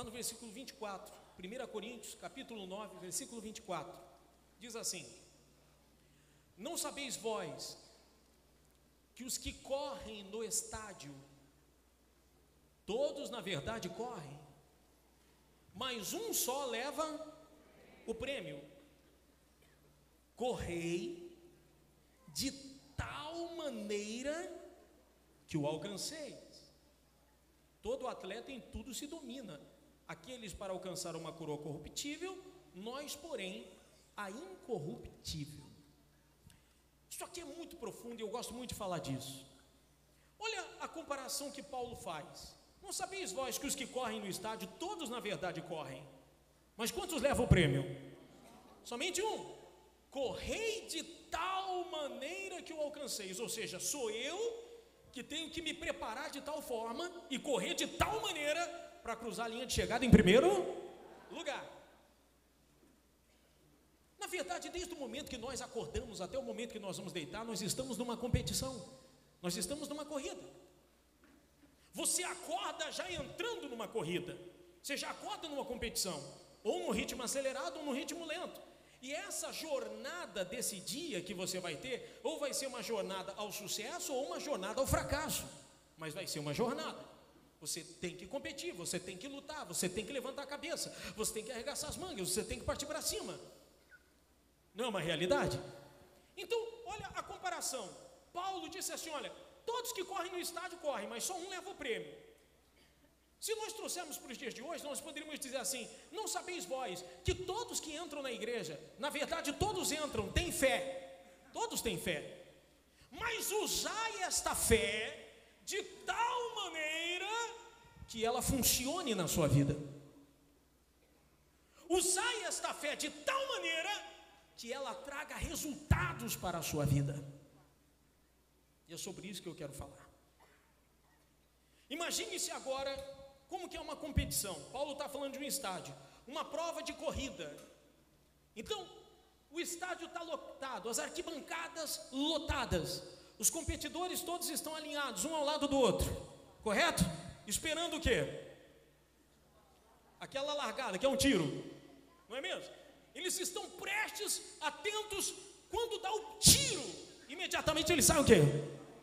no versículo 24, 1 Coríntios, capítulo 9, versículo 24, diz assim: não sabeis vós que os que correm no estádio, todos na verdade correm, mas um só leva o prêmio. Correi de tal maneira que o alcanceis. Todo atleta em tudo se domina, aqueles para alcançar uma coroa corruptível, nós porém a incorruptível. Isso aqui é muito profundo e eu gosto muito de falar disso. Olha a comparação que Paulo faz. Não sabeis vós que os que correm no estádio, todos na verdade correm, mas quantos levam o prêmio? Somente um. Correi de tal maneira que o alcanceis. Ou seja, sou eu que tenho que me preparar de tal forma e correr de tal maneira para cruzar a linha de chegada em primeiro lugar. Na verdade, desde o momento que nós acordamos até o momento que nós vamos deitar, nós estamos numa competição, nós estamos numa corrida. Você acorda já entrando numa corrida, você já acorda numa competição, ou num ritmo acelerado ou num ritmo lento. E essa jornada desse dia que você vai ter, ou vai ser uma jornada ao sucesso ou uma jornada ao fracasso, mas vai ser uma jornada. Você tem que competir, você tem que lutar, você tem que levantar a cabeça, você tem que arregaçar as mangas, você tem que partir para cima. Não é uma realidade? Então, olha a comparação. Paulo disse assim, olha, todos que correm no estádio correm, mas só um leva o prêmio. Se nós trouxermos para os dias de hoje, nós poderíamos dizer assim: não sabeis vós que todos que entram na igreja, na verdade todos entram, têm fé, todos têm fé, mas usai esta fé de tal maneira que ela funcione na sua vida. Usai esta fé de tal maneira que ela traga resultados para a sua vida. E é sobre isso que eu quero falar. Imagine-se agora como que é uma competição. Paulo está falando de um estádio, uma prova de corrida. Então, o estádio está lotado, as arquibancadas lotadas, os competidores todos estão alinhados, um ao lado do outro, correto? Esperando o quê? Aquela largada, que é um tiro, não é mesmo? Eles estão prestes, atentos, quando dá o tiro, imediatamente eles saem o quê?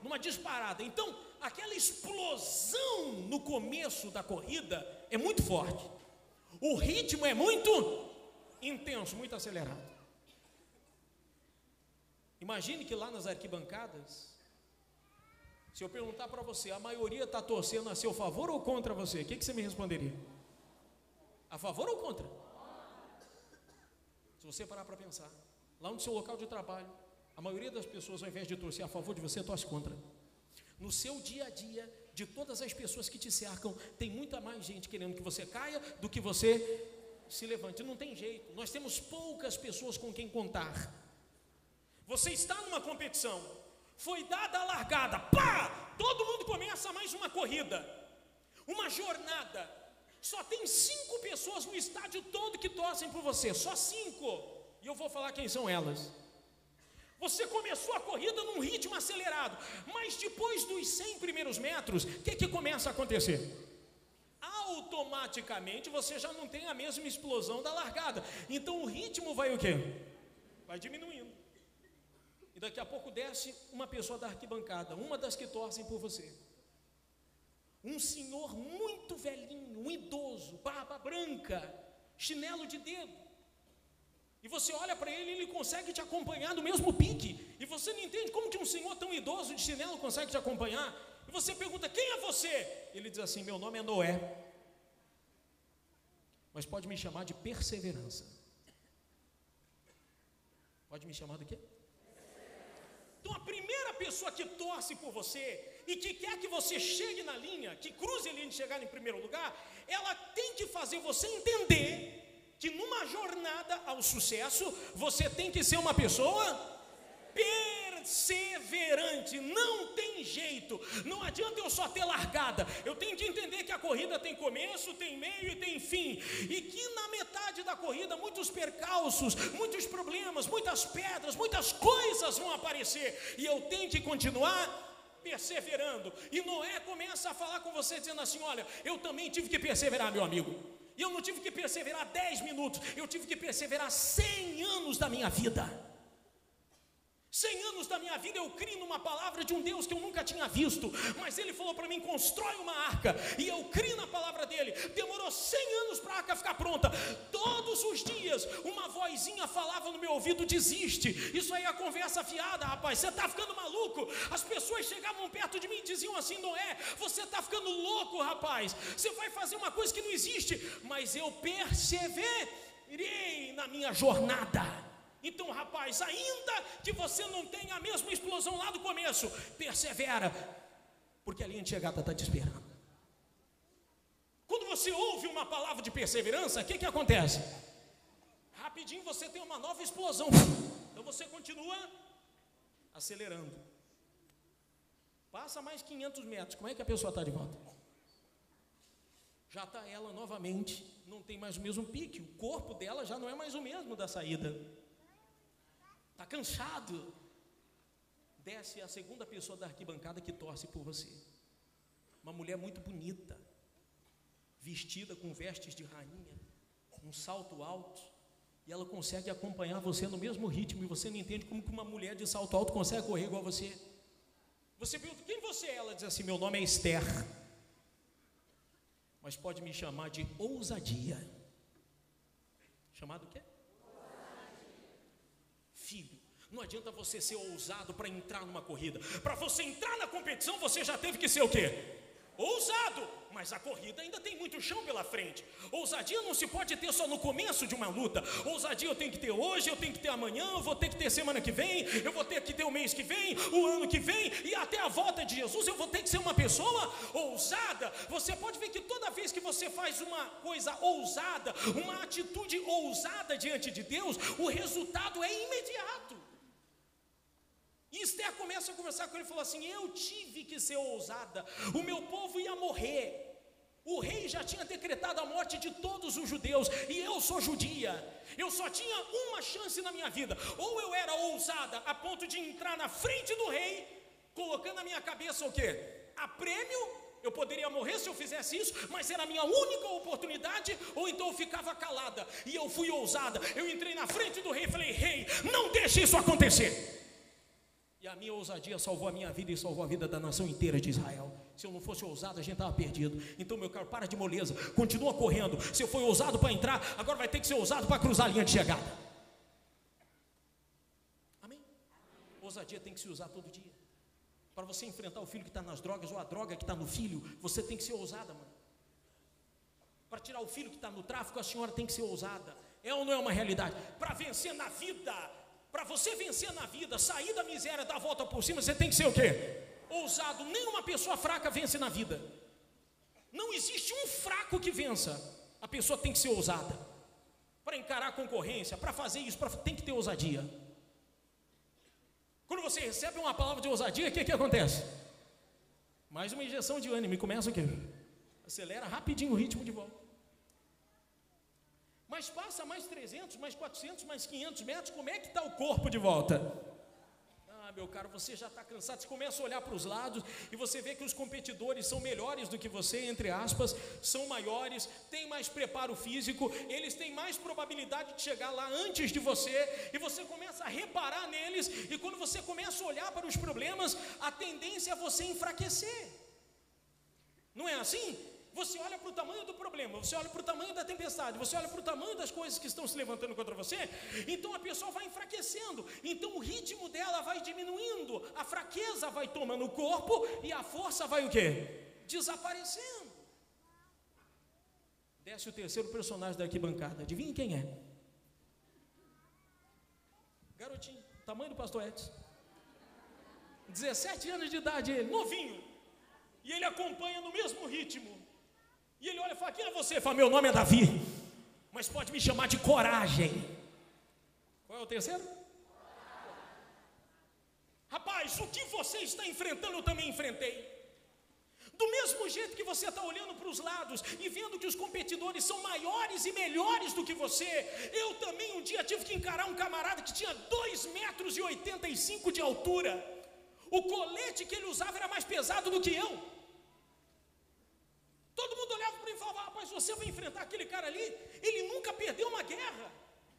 Numa disparada. Então, aquela explosão no começo da corrida é muito forte. O ritmo é muito intenso, muito acelerado. Imagine que lá nas arquibancadas, se eu perguntar para você, a maioria está torcendo a seu favor ou contra você, o que você me responderia? A favor ou contra? Se você parar para pensar, lá no seu local de trabalho, a maioria das pessoas, ao invés de torcer a favor de você, torce contra. No seu dia a dia, de todas as pessoas que te cercam, tem muita mais gente querendo que você caia do que você se levante. Não tem jeito, nós temos poucas pessoas com quem contar. Você está numa competição, foi dada a largada, pá! Todo mundo começa mais uma corrida, uma jornada. Só tem 5 pessoas no estádio todo que torcem por você, só 5. E eu vou falar quem são elas. Você começou a corrida num ritmo acelerado, mas depois dos 100 primeiros metros, o que começa a acontecer? Automaticamente você já não tem a mesma explosão da largada. Então o ritmo vai o quê? Vai diminuindo. E daqui a pouco desce uma pessoa da arquibancada, uma das que torcem por você. Um senhor muito velhinho, um idoso, barba branca, chinelo de dedo. E você olha para ele e ele consegue te acompanhar no mesmo pique. E você não entende como que um senhor tão idoso de chinelo consegue te acompanhar. E você pergunta, quem é você? Ele diz assim, meu nome é Noé. Mas pode me chamar de perseverança. Pode me chamar de quê? Então a primeira pessoa que torce por você e que quer que você chegue na linha, que cruze a linha de chegar em primeiro lugar, ela tem que fazer você entender que numa jornada ao sucesso, você tem que ser uma pessoa perseverante. Não tem jeito, não adianta eu só ter largada, eu tenho que entender que a corrida tem começo, tem meio e tem fim, e que na metade da corrida muitos percalços, muitos problemas, muitas pedras, muitas coisas vão aparecer, e eu tenho que continuar perseverando. E Noé começa a falar com você dizendo assim, olha, eu também tive que perseverar, meu amigo. E eu não tive que perseverar 10 minutos, eu tive que perseverar 100 anos da minha vida. 100 anos da minha vida eu criei numa palavra de um Deus que eu nunca tinha visto, mas Ele falou para mim, constrói uma arca, e eu criei na palavra dEle. Demorou 100 anos para a arca ficar pronta. Todos os dias uma vozinha falava no meu ouvido, desiste, isso aí é conversa fiada, rapaz, você está ficando maluco. As pessoas chegavam perto de mim e diziam assim, Noé, você está ficando louco, rapaz, você vai fazer uma coisa que não existe. Mas eu perseverei na minha jornada. Então, rapaz, ainda que você não tenha a mesma explosão lá do começo, persevera, porque a linha de chegada está te esperando. Quando você ouve uma palavra de perseverança, o que acontece? Rapidinho você tem uma nova explosão. Então você continua acelerando. Passa mais 500 metros, como é que a pessoa está de volta? Já está ela novamente, não tem mais o mesmo pique, o corpo dela já não é mais o mesmo da saída. Está cansado. Desce a segunda pessoa da arquibancada que torce por você. Uma mulher muito bonita, vestida com vestes de rainha, um salto alto, e ela consegue acompanhar você no mesmo ritmo, e você não entende como que uma mulher de salto alto consegue correr igual você. Você pergunta, quem você é? Ela diz assim, meu nome é Esther, mas pode me chamar de ousadia. Chamado o quê? Filho, não adianta você ser ousado para entrar numa corrida. Para você entrar na competição, você já teve que ser o quê? Ousado, mas a corrida ainda tem muito chão pela frente. Ousadia não se pode ter só no começo de uma luta. Ousadia eu tenho que ter hoje, eu tenho que ter amanhã, eu vou ter que ter semana que vem, eu vou ter que ter o mês que vem, o ano que vem, e até a volta de Jesus eu vou ter que ser uma pessoa ousada. Você pode ver que toda vez que você faz uma coisa ousada, uma atitude ousada diante de Deus, o resultado é imediato. E Esther começa a conversar com ele e falou assim, eu tive que ser ousada, o meu povo ia morrer, o rei já tinha decretado a morte de todos os judeus, e eu sou judia, eu só tinha uma chance na minha vida, ou eu era ousada a ponto de entrar na frente do rei, colocando na minha cabeça o quê? A prêmio, eu poderia morrer se eu fizesse isso, mas era a minha única oportunidade, ou então eu ficava calada, e eu fui ousada, eu entrei na frente do rei e falei, rei, não deixe isso acontecer. E a minha ousadia salvou a minha vida e salvou a vida da nação inteira de Israel. Se eu não fosse ousado, a gente estava perdido. Então, meu caro, para de moleza, continua correndo. Se eu for ousado para entrar, agora vai ter que ser ousado para cruzar a linha de chegada. Amém? Ousadia tem que se usar todo dia. Para você enfrentar o filho que está nas drogas, ou a droga que está no filho, você tem que ser ousada, mano. Para tirar o filho que está no tráfico, a senhora tem que ser ousada. É ou não é uma realidade? Para vencer na vida, para você vencer na vida, sair da miséria, dar a volta por cima, você tem que ser o quê? Ousado. Nenhuma pessoa fraca vence na vida. Não existe um fraco que vença. A pessoa tem que ser ousada. Para encarar a concorrência, para fazer isso, tem que ter ousadia. Quando você recebe uma palavra de ousadia, o que acontece? Mais uma injeção de ânimo, e começa o quê? Acelera rapidinho o ritmo de volta. Mas passa mais 300, mais 400, mais 500 metros, como é que está o corpo de volta? Ah, meu caro, você já está cansado, você começa a olhar para os lados e você vê que os competidores são melhores do que você, entre aspas, são maiores, têm mais preparo físico, eles têm mais probabilidade de chegar lá antes de você, e você começa a reparar neles, e quando você começa a olhar para os problemas, a tendência é você enfraquecer. Não é assim? Você olha para o tamanho do problema, você olha para o tamanho da tempestade, você olha para o tamanho das coisas que estão se levantando contra você, então a pessoa vai enfraquecendo, então o ritmo dela vai diminuindo, a fraqueza vai tomando o corpo e a força vai o quê? Desaparecendo. Desce o terceiro personagem da arquibancada, adivinha quem é? Garotinho, tamanho do pastor Edson, 17 anos de idade ele, novinho, e ele acompanha no mesmo ritmo. E ele olha e fala, quem é você? Fala, meu nome é Davi, mas pode me chamar de coragem. Qual é o terceiro? Rapaz, o que você está enfrentando, eu também enfrentei. Do mesmo jeito que você está olhando para os lados e vendo que os competidores são maiores e melhores do que você, eu também um dia tive que encarar um camarada que tinha 2,85 metros de altura. O colete que ele usava era mais pesado do que eu. Todo mundo olhava para mim e falava, rapaz, você vai enfrentar aquele cara ali, ele nunca perdeu uma guerra.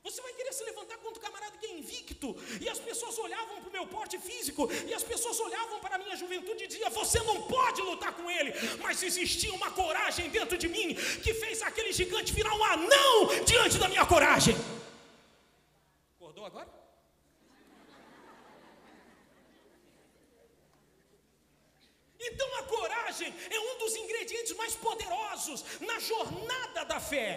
Você vai querer se levantar contra o camarada que é invicto. E as pessoas olhavam para o meu porte físico, e as pessoas olhavam para a minha juventude e diziam: você não pode lutar com ele. Mas existia uma coragem dentro de mim que fez aquele gigante virar um anão diante da minha coragem. Acordou agora? Então a coragem é um dos ingredientes mais poderosos na jornada da fé.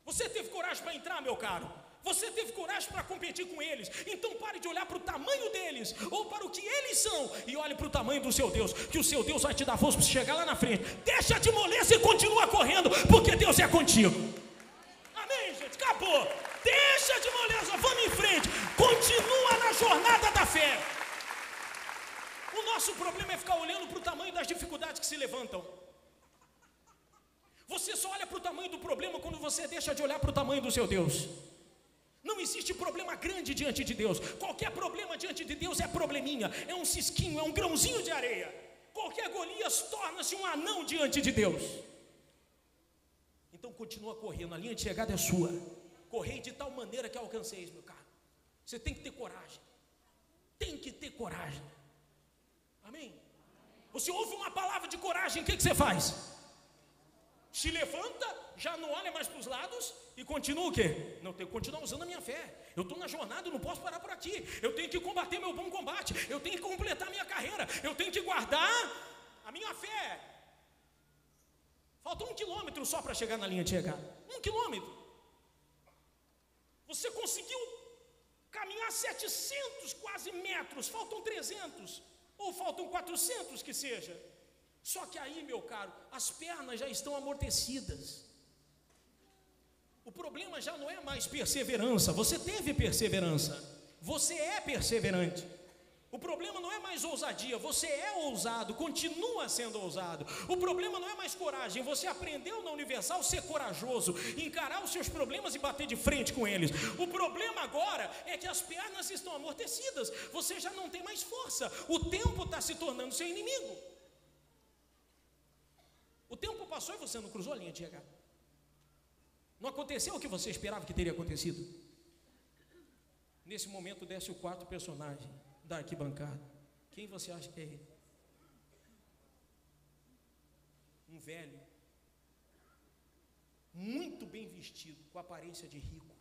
Você teve coragem para entrar, meu caro? Você teve coragem para competir com eles? Então pare de olhar para o tamanho deles, ou para o que eles são, e olhe para o tamanho do seu Deus, que o seu Deus vai te dar força para chegar lá na frente. Deixa de moleza e continua correndo, porque Deus é contigo. Amém, gente? Acabou. Deixa de moleza, vamos em frente. Continua na jornada da fé. O nosso problema é ficar olhando para o tamanho das dificuldades que se levantam. Você só olha para o tamanho do problema quando você deixa de olhar para o tamanho do seu Deus. Não existe problema grande diante de Deus. Qualquer problema diante de Deus é probleminha, é um cisquinho, é um grãozinho de areia. Qualquer Golias torna-se um anão diante de Deus. Então continua correndo, a linha de chegada é sua. Correi de tal maneira que alcanceis, meu caro. Você tem que ter coragem. Tem que ter coragem. Amém? Você ouve uma palavra de coragem, o que você faz? Se levanta, já não olha mais para os lados e continua o quê? Não, tenho que continuar usando a minha fé. Eu estou na jornada, eu não posso parar por aqui. Eu tenho que combater meu bom combate. Eu tenho que completar a minha carreira. Eu tenho que guardar a minha fé. Falta 1 quilômetro só para chegar na linha de chegada. 1 quilômetro. Você conseguiu caminhar 700 quase metros. Faltam 300. Ou faltam 400 que seja. Só que aí, meu caro, as pernas já estão amortecidas. O problema já não é mais perseverança. Você teve perseverança. Você é perseverante. O problema não é mais ousadia. Você é ousado, continua sendo ousado. O problema não é mais coragem. Você aprendeu na Universal ser corajoso, encarar os seus problemas e bater de frente com eles. O problema agora é que as pernas estão amortecidas. Você já não tem mais força. O tempo está se tornando seu inimigo. O tempo passou e você não cruzou a linha de chegada. Não aconteceu o que você esperava que teria acontecido. Nesse momento desce o quarto personagem da arquibancada. Quem você acha que é ele? Um velho, muito bem vestido, com aparência de rico,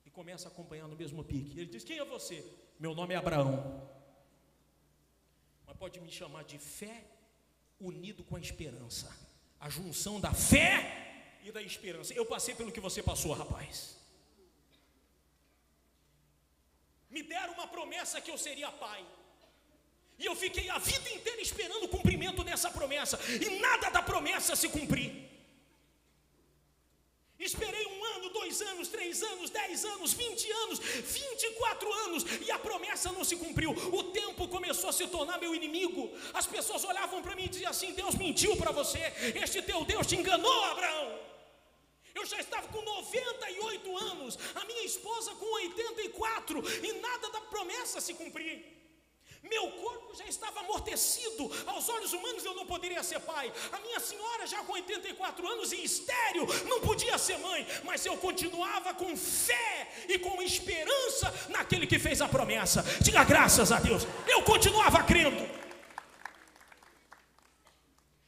e começa a acompanhar no mesmo pique. Ele diz: quem é você? Meu nome é Abraão, mas pode me chamar de fé unido com a esperança. A junção da fé e da esperança. Eu passei pelo que você passou, rapaz. Me deram uma promessa que eu seria pai, e eu fiquei a vida inteira esperando o cumprimento dessa promessa, e nada da promessa se cumprir. Esperei 1 ano, 2 anos, 3 anos, 10 anos, 20 anos, 24 anos, e a promessa não se cumpriu. O tempo começou a se tornar meu inimigo. As pessoas olhavam para mim e diziam assim: Deus mentiu para você, este teu Deus te enganou, Abraão. Eu já estava com 98 anos, a minha esposa com 84, e nada da promessa se cumprir. Meu corpo já estava amortecido, aos olhos humanos eu não poderia ser pai. A minha senhora já com 84 anos e estéril não podia ser mãe, mas eu continuava com fé e com esperança naquele que fez a promessa. Diga graças a Deus, eu continuava crendo.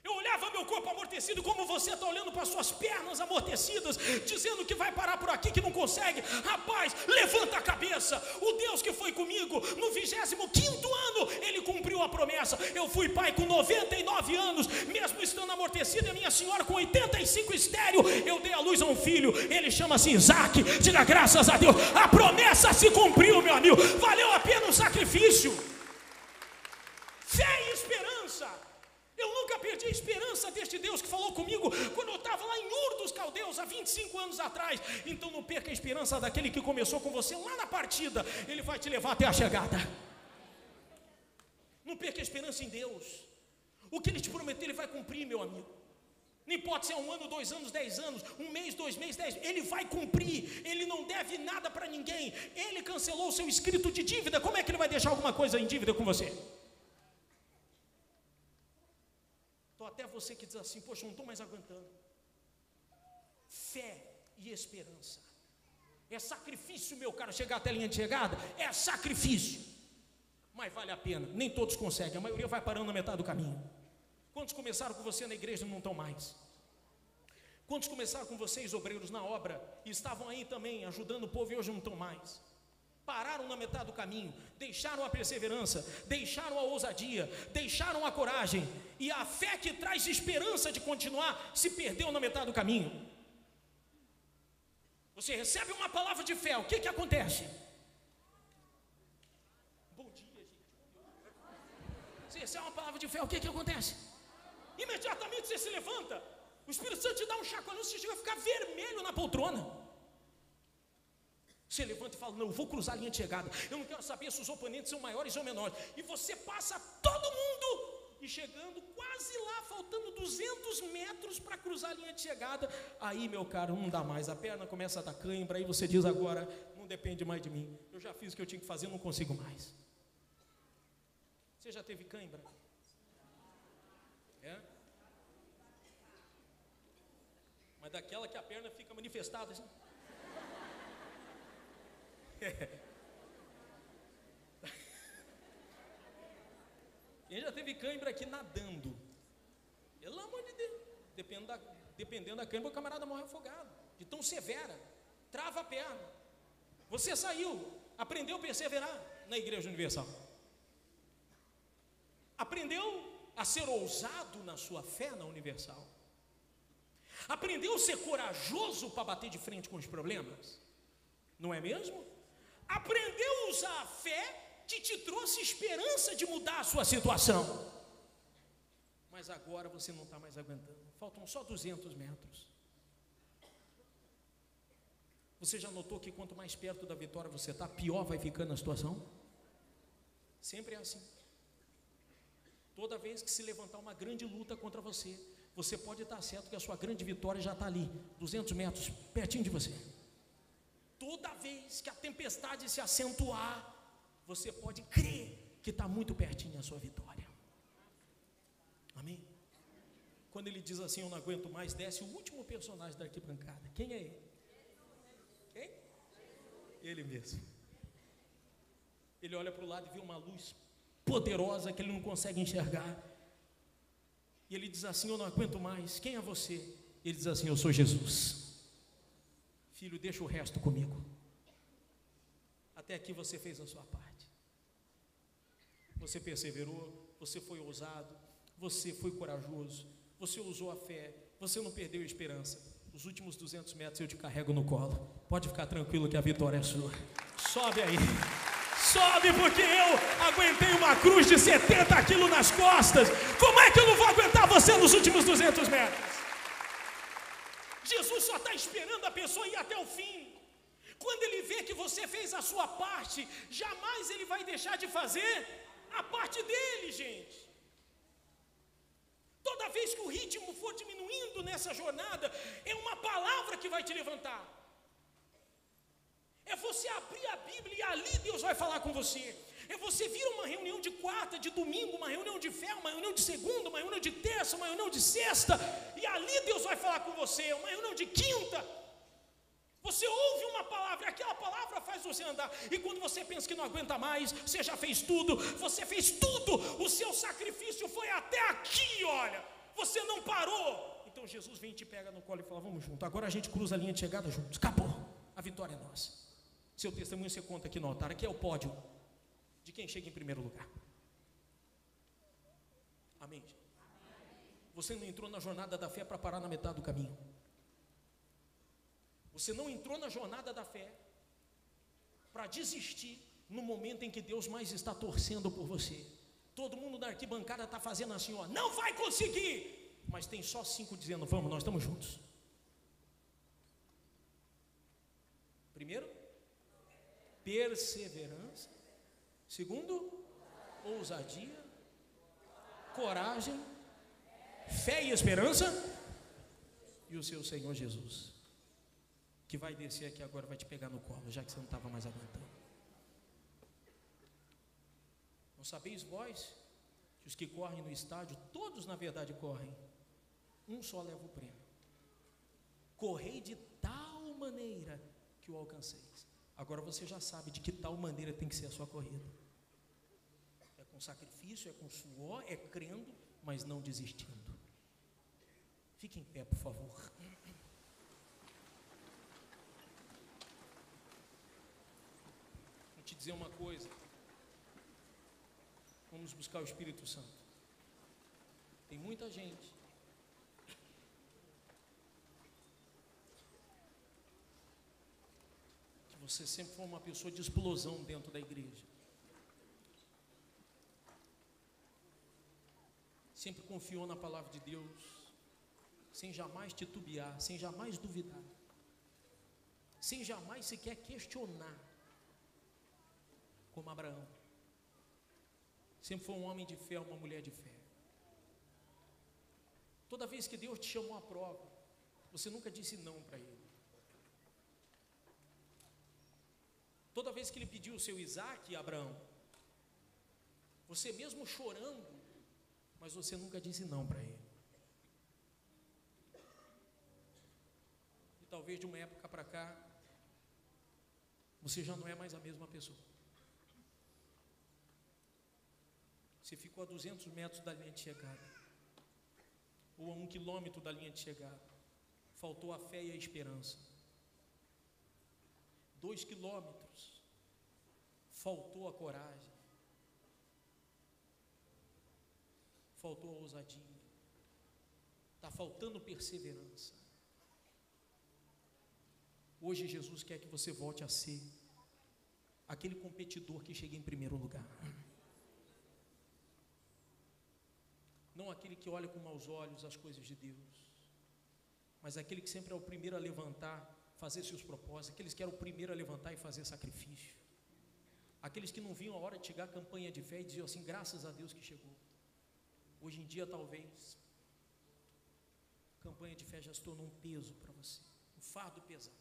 Eu olhava meu corpo amortecido, como você está olhando para suas pernas amortecidas, dizendo que vai parar por aqui, que não consegue. Rapaz, levanta a cabeça. O Deus que foi comigo no 25º ano, Ele cumpriu a promessa. Eu fui pai com 99 anos, mesmo estando amortecido, e a minha senhora com 85 estéril. Eu dei à luz a um filho, ele chama-se Isaac. Diga graças a Deus, a promessa se cumpriu, meu amigo. Valeu a pena o sacrifício. Fé e esperança. Eu nunca perdi a esperança deste Deus que falou comigo quando eu estava lá em Ur dos Caldeus, há 25 anos atrás. Então não perca a esperança daquele que começou com você lá na partida. Ele vai te levar até a chegada. Não perca a esperança em Deus. O que Ele te prometeu, Ele vai cumprir, meu amigo. Não importa se é 1 ano, 2 anos, 10 anos, 1 mês, 2 meses, 10, Ele vai cumprir. Ele não deve nada para ninguém. Ele cancelou o seu escrito de dívida. Como é que Ele vai deixar alguma coisa em dívida com você? Estou até você que diz assim, poxa, eu não estou mais aguentando. Fé e esperança. É sacrifício, meu caro, chegar até a linha de chegada, é sacrifício. Mas vale a pena, nem todos conseguem, a maioria vai parando na metade do caminho. Quantos começaram com você na igreja e não estão mais? Quantos começaram com vocês, obreiros, na obra, e estavam aí também, ajudando o povo e hoje não estão mais? Pararam na metade do caminho, deixaram a perseverança, deixaram a ousadia, deixaram a coragem, e a fé que traz esperança de continuar, se perdeu na metade do caminho. Você recebe uma palavra de fé, o que acontece? Bom dia, gente. Você recebe uma palavra de fé, o que acontece? Imediatamente você se levanta, o Espírito Santo te dá um chacoalhão, você chega a ficar vermelho na poltrona. Você levanta e fala, não, eu vou cruzar a linha de chegada, eu não quero saber se os oponentes são maiores ou menores. E você passa todo mundo, e chegando quase lá, faltando 200 metros para cruzar a linha de chegada, aí, meu caro, não dá mais, a perna começa a dar cãibra, aí você diz agora, não depende mais de mim, eu já fiz o que eu tinha que fazer, não consigo mais. Você já teve cãibra? É? Mas daquela que a perna fica manifestada assim. Quem já teve cãibra aqui nadando? Pelo amor de Deus, dependendo da cãibra, o camarada morre afogado, de tão severa, trava a perna. Você saiu, aprendeu a perseverar na Igreja Universal, aprendeu a ser ousado na sua fé na Universal, aprendeu a ser corajoso para bater de frente com os problemas, não é mesmo? Aprendeu a usar a fé que te trouxe esperança de mudar a sua situação. Mas agora você não está mais aguentando, faltam só 200 metros. Você já notou que quanto mais perto da vitória você está, pior vai ficando a situação? Sempre é assim. Toda vez que se levantar uma grande luta contra você, você pode estar certo que a sua grande vitória já está ali, 200 metros, pertinho de você. Toda vez que a tempestade se acentuar, você pode crer que está muito pertinho a sua vitória. Amém? Quando ele diz assim, eu não aguento mais, desce o último personagem da arquibancada. Quem é ele? Quem? Ele mesmo. Ele olha para o lado e vê uma luz poderosa que ele não consegue enxergar. E ele diz assim, eu não aguento mais. Quem é você? Ele diz assim, eu sou Jesus. Filho, deixa o resto comigo. Até aqui você fez a sua parte. Você perseverou, você foi ousado, você foi corajoso, você usou a fé, você não perdeu a esperança. Os últimos 200 metros eu te carrego no colo. Pode ficar tranquilo que a vitória é sua. Sobe aí. Sobe, porque eu aguentei uma cruz de 70 quilos nas costas. Como é que eu não vou aguentar você nos últimos 200 metros? Jesus só está esperando a pessoa ir até o fim. Quando ele vê que você fez a sua parte, jamais ele vai deixar de fazer a parte dele, gente. Toda vez que o ritmo for diminuindo nessa jornada, é uma palavra que vai te levantar. É você abrir a Bíblia e ali Deus vai falar com você. É você vir a uma reunião de quarta, de domingo, uma reunião de fé, uma reunião de segunda, uma reunião de terça, uma reunião de sexta, e ali Deus vai falar com você, uma reunião de quinta. Você ouve uma palavra, aquela palavra faz você andar, e quando você pensa que não aguenta mais, você já fez tudo, você fez tudo, o seu sacrifício foi até aqui, olha, você não parou. Então Jesus vem e te pega no colo e fala, vamos junto, agora a gente cruza a linha de chegada juntos, acabou, a vitória é nossa. Seu testemunho você conta aqui no altar, aqui é o pódio de quem chega em primeiro lugar. Amém? Você não entrou na jornada da fé para parar na metade do caminho. Você não entrou na jornada da fé para desistir no momento em que Deus mais está torcendo por você. Todo mundo na arquibancada está fazendo assim, ó, não vai conseguir, mas tem só 5 dizendo, vamos, nós estamos juntos. Primeiro, perseverança. Segundo, ousadia, coragem, fé e esperança, e o seu Senhor Jesus, que vai descer aqui agora, vai te pegar no colo, já que você não estava mais aguentando. Não sabeis vós que os que correm no estádio, todos na verdade correm, um só leva o prêmio. Correi de tal maneira que o alcanceis. Agora você já sabe de que tal maneira tem que ser a sua corrida. É com sacrifício, é com suor, é crendo, mas não desistindo. Fique em pé, por favor. Vou te dizer uma coisa. Vamos buscar o Espírito Santo. Tem muita gente que você sempre foi uma pessoa de explosão dentro da igreja. Sempre confiou na palavra de Deus, sem jamais titubear, sem jamais duvidar, sem jamais sequer questionar, como Abraão. Sempre foi um homem de fé, uma mulher de fé. Toda vez que Deus te chamou à prova, você nunca disse não para Ele. Toda vez que Ele pediu o seu Isaque, Abraão, você mesmo chorando, mas você nunca disse não para Ele. E talvez de uma época para cá, você já não é mais a mesma pessoa. Você ficou a 200 metros da linha de chegada, ou a 1 quilômetro da linha de chegada. Faltou a fé e a esperança. 2 quilômetros, faltou a coragem, faltou a ousadia, está faltando perseverança. Hoje Jesus quer que você volte a ser aquele competidor que chega em primeiro lugar. Não aquele que olha com maus olhos as coisas de Deus, mas aquele que sempre é o primeiro a levantar, fazer seus propósitos, aqueles que eram o primeiro a levantar e fazer sacrifício, aqueles que não viam a hora de chegar a campanha de fé e diziam assim, graças a Deus que chegou. Hoje em dia talvez a campanha de fé já se tornou um peso para você, um fardo pesado.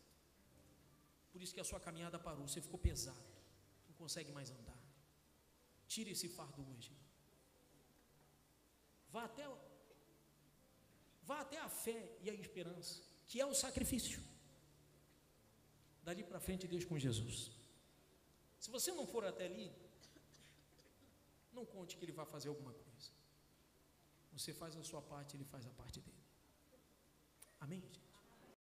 Por isso que a sua caminhada parou, você ficou pesado, não consegue mais andar. Tire esse fardo hoje. Vá até a fé e a esperança, que é o sacrifício. Dali para frente deixe com Jesus. Se você não for até ali, não conte que Ele vai fazer alguma coisa. Você faz a sua parte, Ele faz a parte dele. Amém, gente?